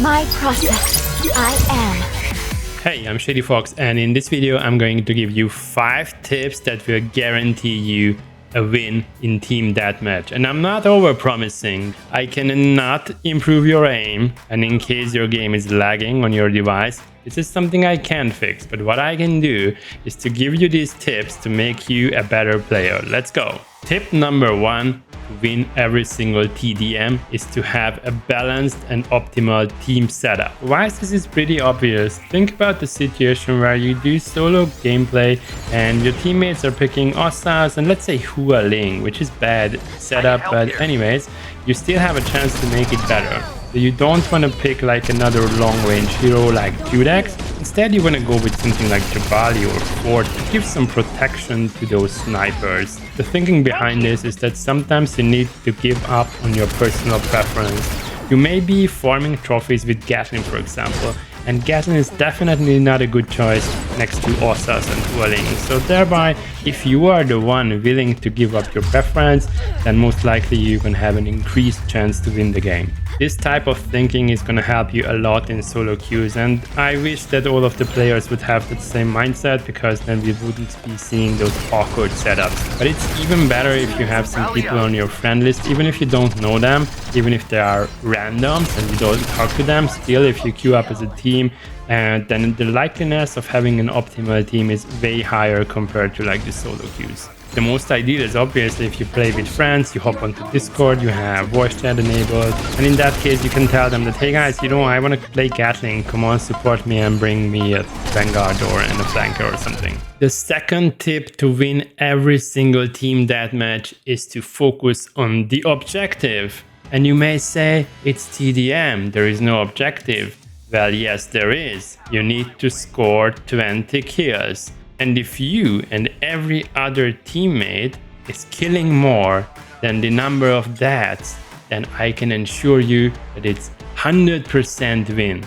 My process. I am. Hey, I'm Shady Fox, and in this video I'm going to give you 5 tips that will guarantee you a win in Team Deathmatch. And I'm not over-promising. I cannot improve your aim, and in case your game is lagging on your device, this is something I can fix. But what I can do is to give you these tips to make you a better player. Let's go. Tip number 1 to win every single TDM is to have a balanced and optimal team setup. Why is this pretty obvious? Think about the situation where you do solo gameplay and your teammates are picking Osas and let's say Hua Ling, which is bad setup, but anyways, you still have a chance to make it better. So you don't want to pick like another long-range hero like Judex. Instead, you want to go with something like Jabali or Ford to give some protection to those snipers. The thinking behind this is that sometimes you need to give up on your personal preference. You may be farming trophies with Gatling, for example, and Gatling is definitely not a good choice next to Osas and Hualing. So thereby, if you are the one willing to give up your preference, then most likely you can have an increased chance to win the game. This type of thinking is going to help you a lot in solo queues, and I wish that all of the players would have that same mindset, because then we wouldn't be seeing those awkward setups. But it's even better if you have some people on your friend list, even if you don't know them, even if they are randoms and you don't talk to them. Still, if you queue up as a team, and then the likeliness of having an optimal team is way higher compared to like the solo queues. The most ideal is obviously if you play with friends, you hop onto Discord, you have voice chat enabled, and in that case you can tell them that, hey guys, you know, I want to play Gatling, come on, support me and bring me a Vanguard or a flanker or something. The second tip to win every single team deathmatch is to focus on the objective. And you may say, it's TDM, there is no objective. Well, yes, there is. You need to score 20 kills. And if you and every other teammate is killing more than the number of deaths, then I can ensure you that it's 100% win.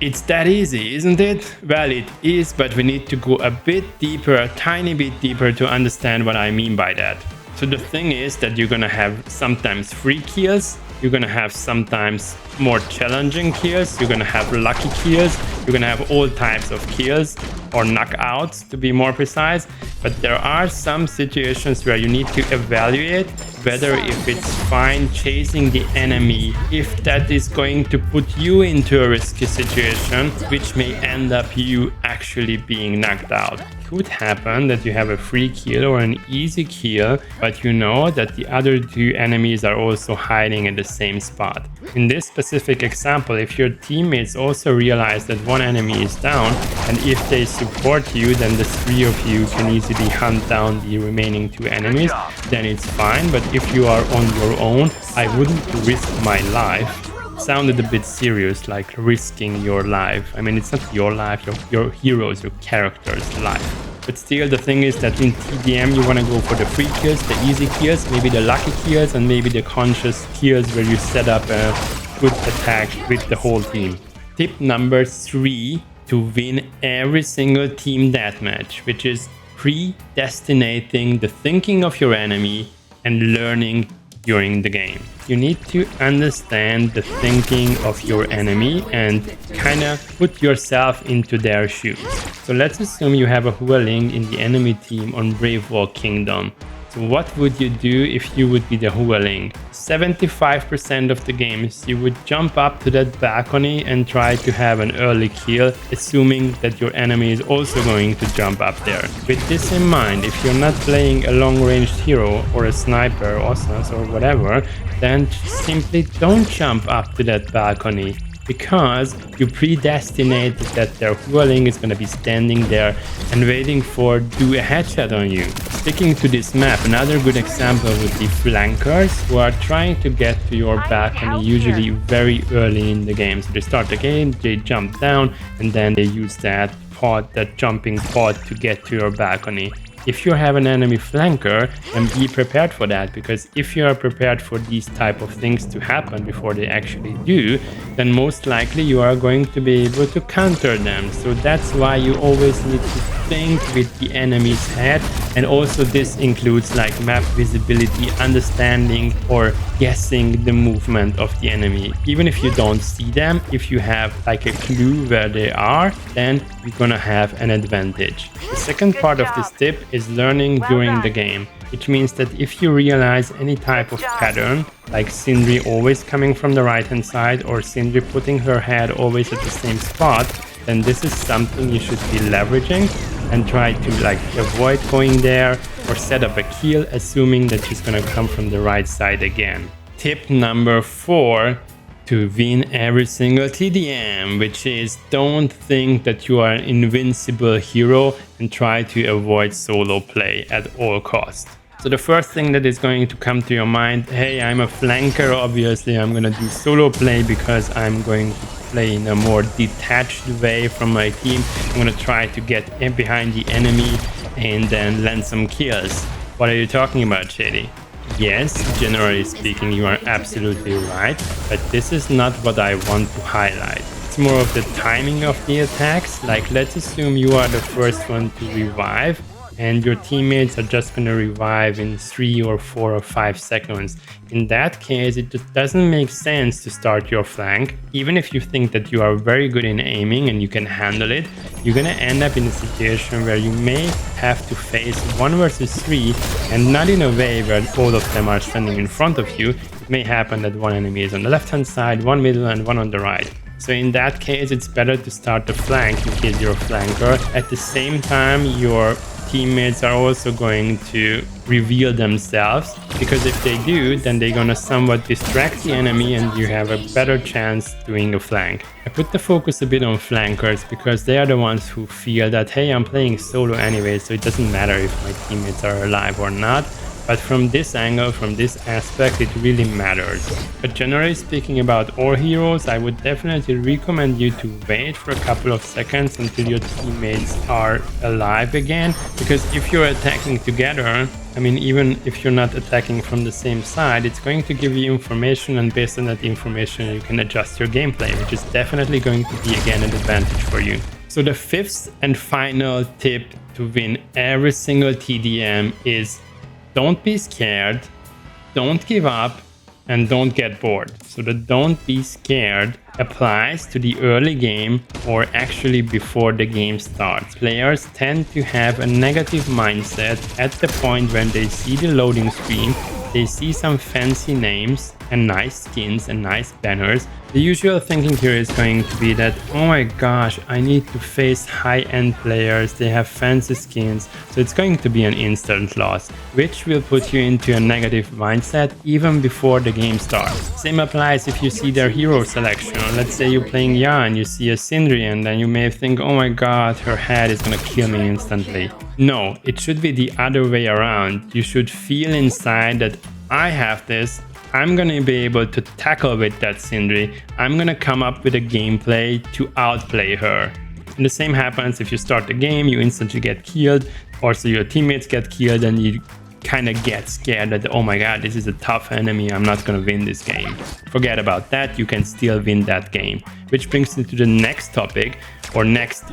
It's that easy, isn't it? Well, it is, but we need to go a bit deeper, a tiny bit deeper to understand what I mean by that. So the thing is that you're gonna have sometimes free kills, you're gonna have sometimes more challenging kills, you're gonna have lucky kills, you're gonna have all types of kills, or knockouts to be more precise. But there are some situations where you need to evaluate whether if it's fine chasing the enemy, if that is going to put you into a risky situation, which may end up you actually being knocked out. It could happen that you have a free kill or an easy kill, but you know that the other 2 enemies are also hiding at the same spot. In this specific example, if your teammates also realize that 1 enemy is down, and if they support you, then the 3 of you can easily hunt down the remaining 2 enemies, then it's fine. But if you are on your own, I wouldn't risk my life. It sounded a bit serious, like risking your life. I mean, it's not your life, your hero's, your character's life. But still, the thing is that in TDM you want to go for the free kills, the easy kills, maybe the lucky kills, and maybe the conscious kills where you set up a good attack with the whole team. Tip number 3 to win every single team deathmatch, which is predestinating the thinking of your enemy and learning during the game. You need to understand the thinking of your enemy and kind of put yourself into their shoes. So let's assume you have a Hua Ling in the enemy team on Brave Wall Kingdom. So what would you do if you would be the Hua Ling? 75% of the games you would jump up to that balcony and try to have an early kill, assuming that your enemy is also going to jump up there. With this in mind, if you're not playing a long-ranged hero or a sniper, Osas or whatever, then simply don't jump up to that balcony, because you predestinate that their Hua Ling is going to be standing there and waiting for do a headshot on you. Sticking to this map, another good example would be flankers who are trying to get to your balcony usually very early in the game. So they start the game, they jump down, and then they use that jumping pod to get to your balcony. If you have an enemy flanker, then be prepared for that, because if you are prepared for these type of things to happen before they actually do, then most likely you are going to be able to counter them. So that's why you always need to think with the enemy's head, and also this includes like map visibility, understanding or guessing the movement of the enemy. Even if you don't see them, if you have like a clue where they are, then you're gonna have an advantage. The second part of this tip is learning during the game, which means that if you realize any type of pattern, like Sindri always coming from the right hand side or Sindri putting her head always at the same spot, then this is something you should be leveraging and try to like avoid going there or set up a kill assuming that she's gonna come from the right side again. Tip number 4 to win every single TDM, which is don't think that you are an invincible hero and try to avoid solo play at all costs. So the first thing that is going to come to your mind, hey, I'm a flanker, obviously I'm gonna do solo play because I'm going to play in a more detached way from my team. I'm gonna try to get in behind the enemy and then land some kills. What are you talking about, Shady? Yes, generally speaking, you are absolutely right, but this is not what I want to highlight. It's more of the timing of the attacks. Like, let's assume you are the first one to revive and your teammates are just going to revive in 3 or 4 or 5 seconds. In that case, it just doesn't make sense to start your flank. Even if you think that you are very good in aiming and you can handle it, you're going to end up in a situation where you may have to face 1 versus 3 and not in a way where all of them are standing in front of you. It may happen that one enemy is on the left hand side, one middle and one on the right. So in that case, it's better to start the flank in case you're a flanker. At the same time, your teammates are also going to reveal themselves, because if they do, then they're gonna somewhat distract the enemy and you have a better chance doing a flank. I put the focus a bit on flankers because they are the ones who feel that, hey, I'm playing solo anyway, so it doesn't matter if my teammates are alive or not. But from this angle, from this aspect, it really matters. But generally speaking about all heroes, I would definitely recommend you to wait for a couple of seconds until your teammates are alive again. Because if you're attacking together, I mean, even if you're not attacking from the same side, it's going to give you information, and based on that information, you can adjust your gameplay, which is definitely going to be, again, an advantage for you. So the 5th and final tip to win every single TDM is don't be scared, don't give up, and don't get bored. So the don't be scared applies to the early game or actually before the game starts. Players tend to have a negative mindset at the point when they see the loading screen, they see some fancy names and nice skins and nice banners. The usual thinking here is going to be that, oh my gosh, I need to face high-end players, they have fancy skins, so it's going to be an instant loss, which will put you into a negative mindset even before the game starts. Same applies if you see their hero selection. Let's say you're playing Ya and you see a Sindri, and then you may think, oh my god, her head is gonna kill me instantly. No, it should be the other way around. You should feel inside that I have this, I'm gonna be able to tackle with that Sindri, I'm gonna come up with a gameplay to outplay her. And the same happens if you start the game, you instantly get killed, also your teammates get killed, and you kind of get scared that, oh my god, this is a tough enemy, I'm not gonna win this game. Forget about that, you can still win that game. Which brings me to the next topic, or next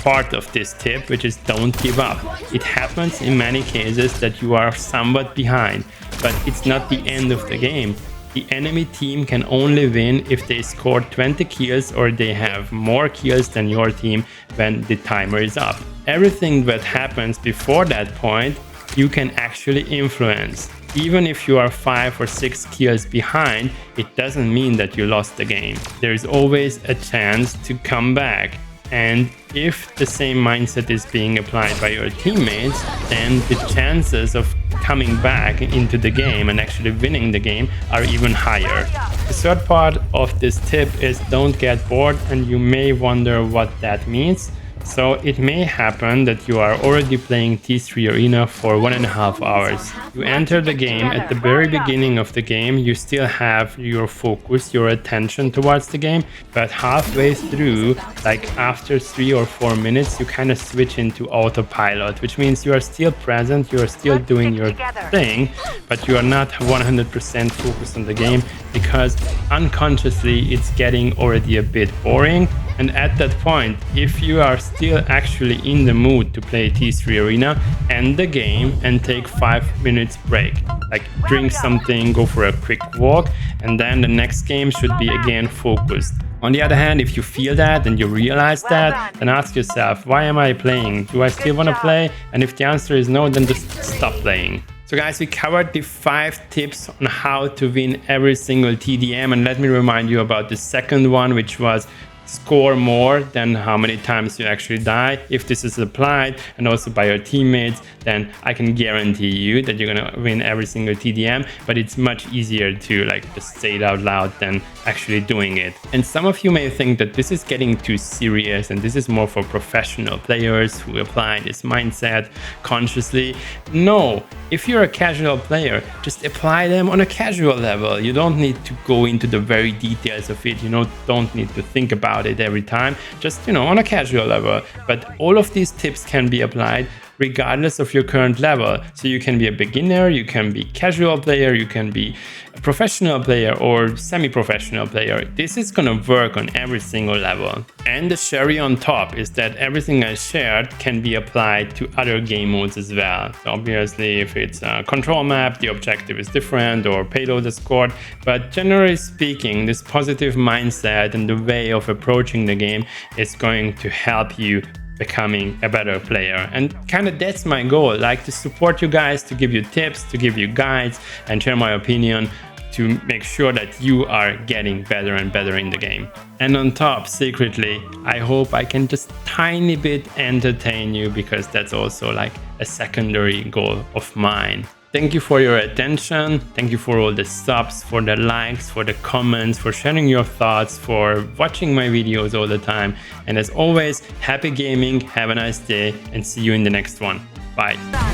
part of this tip, which is don't give up. It happens in many cases that you are somewhat behind, but it's not the end of the game. The enemy team can only win if they score 20 kills or they have more kills than your team when the timer is up. Everything that happens before that point, you can actually influence. Even if you are 5 or 6 kills behind, it doesn't mean that you lost the game. There is always a chance to come back. And if the same mindset is being applied by your teammates, then the chances of coming back into the game and actually winning the game are even higher. The third part of this tip is don't get bored, and you may wonder what that means. So it may happen that you are already playing T3 Arena for 1.5 hours. You enter the game at the very beginning of the game, you still have your focus, your attention towards the game, but halfway through, like after 3 or 4 minutes, you kind of switch into autopilot, which means you are still present, you are still doing your thing, but you are not 100% focused on the game because unconsciously it's getting already a bit boring. And at that point, if you are still actually in the mood to play T3 Arena, end the game and take 5 minutes break. Like drink something, go for a quick walk, and then the next game should be again focused. On the other hand, if you feel that and you realize that, then ask yourself, why am I playing? Do I still want to play? And if the answer is no, then just stop playing. So guys, we covered the 5 tips on how to win every single TDM, and let me remind you about the second one, which was score more than how many times you actually die. If this is applied and also by your teammates, then I can guarantee you that you're gonna win every single TDM, but it's much easier to like just say it out loud than actually doing it. And some of you may think that this is getting too serious and this is more for professional players who apply this mindset consciously. No, if you're a casual player, just apply them on a casual level. You don't need to go into the very details of it. You don't need to think about it every time, just on a casual level. But all of these tips can be applied regardless of your current level. So you can be a beginner, you can be casual player, you can be a professional player or semi-professional player. This is gonna work on every single level. And the cherry on top is that everything I shared can be applied to other game modes as well. So obviously, if it's a control map, the objective is different, or payload escort. But generally speaking, this positive mindset and the way of approaching the game is going to help you becoming a better player. And kind of that's my goal, like to support you guys, to give you tips, to give you guides, and share my opinion to make sure that you are getting better and better in the game. And on top, secretly, I hope I can just tiny bit entertain you, because that's also like a secondary goal of mine. Thank you for your attention. Thank you for all the subs, for the likes, for the comments, for sharing your thoughts, for watching my videos all the time. And as always, happy gaming, have a nice day, and see you in the next one. Bye.